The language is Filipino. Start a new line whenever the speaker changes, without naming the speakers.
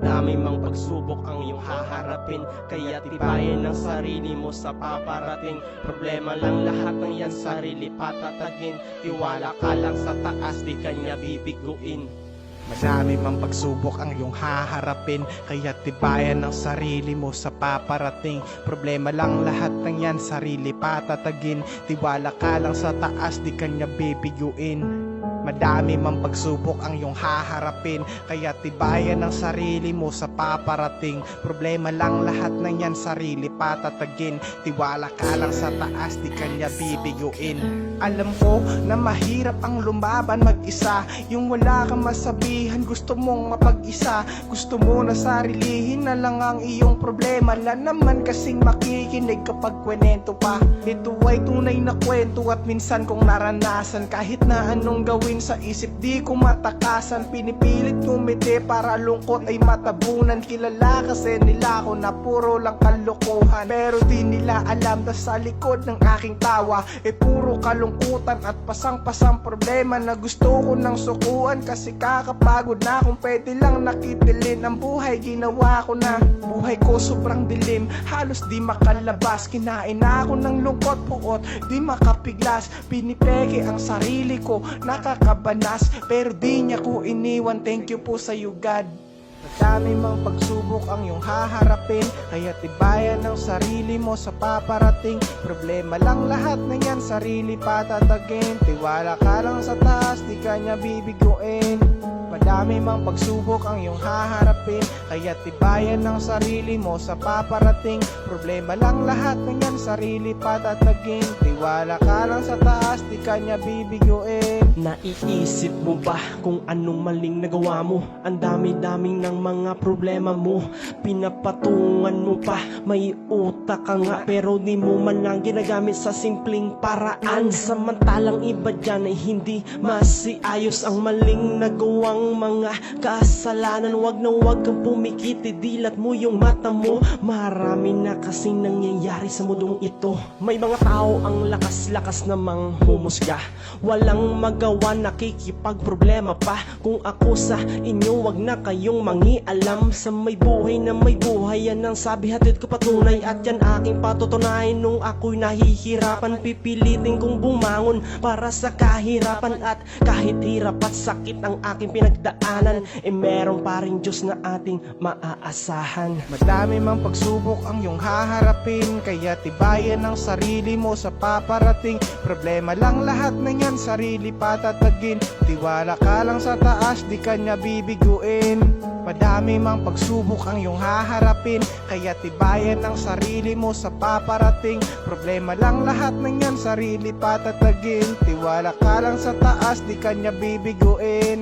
Madami mang pagsubok ang iyong haharapin, kaya tibayan ng sarili mo sa paparating. Problema lang lahat ng yan, sarili patatagin. Tiwala ka lang sa taas, di kanya bibiguin.
Madami mang pagsubok ang iyong haharapin, kaya tibayan ng sarili mo sa paparating. Problema lang lahat ng yan, sarili patatagin. Tiwala ka lang sa taas, di kanya bibiguin. Madami mang pagsubok ang iyong haharapin, kaya tibayan ng sarili mo sa paparating. Problema lang lahat ng yan, sarili patatagin. Tiwala ka lang sa taas, di kanya bibiguin. Alam ko na mahirap ang lumaban mag-isa, yung wala kang masabihan, gusto mong mapag-isa. Gusto mo na sarilihin na lang ang iyong problema, la naman kasing makikinig kapag kwenento pa. Ito ay tunay na kwento at minsan kong naranasan. Kahit na anong gawin sa isip di ko matakasan, pinipilit ngumiti para lungkot ay matabunan. Kilala kasi nila ako na puro lang kalokohan, pero di nila alam na sa likod ng aking tawa puro kalungkutan at pasang-pasang problema na gusto ko nang sukuan. Kasi kakapagod na, kung pwede lang nakitilin ang buhay, ginawa ko na. Buhay ko sobrang dilim, halos di makalabas. Kinain na ako ng lungkot, puot di makapiglas. Pinipeke ang sarili ko, nakakabanas, pero di niya ko iniwan. Thank you po sa iyo, God. Madami mang pagsubok ang iyong haharapin, kaya tibayan ng sarili mo sa paparating. Problema lang lahat na yan, sarili patatagin. Tiwala ka lang sa taas, di kanya bibiguin. Madami mang pagsubok ang iyong haharapin, kaya tibayan ng sarili mo sa paparating. Problema lang lahat ng yan, sarili patatagin. Tiwala ka lang sa taas, di kanya bibiguin.
Naiisip mo ba kung anong maling nagawa mo? Ang dami-daming ng mga problema mo, pinapatungan mo pa. May utak ka nga, pero di mo man lang ginagamit sa simpleng paraan. Samantalang iba dyan ay hindi masiayos ang maling nagawang mga kasalanan. Wag na wag kang pumikit, dilat mo yung mata mo. Marami na kasing nangyayari sa mundong ito. May mga tao ang lakas-lakas namang humusga, walang magawa, nakikipagproblema pa. Kung ako sa inyo, wag na kayong mangialam sa may buhay na may buhay. Yan ang sabi, hatid ko patunay, at yan aking patutunayan. Nung ako'y nahihirapan, pipilitin kong bumangon para sa kahirapan. At kahit hirap at sakit ang aking pinagdaanan, meron pa rin Diyos na ating maaasahan.
Madami mang pagsubok ang iyong haharapin, kaya tibayan ng sarili mo sa paparating. Problema lang lahat ng yan, sarili patatagin. Tiwala ka lang sa taas, di kanya bibiguin. Madami mang pagsubok ang iyong haharapin, kaya tibayan ng sarili mo sa paparating. Problema lang lahat ng yan, sarili patatagin. Tiwala ka lang sa taas, di kanya bibiguin.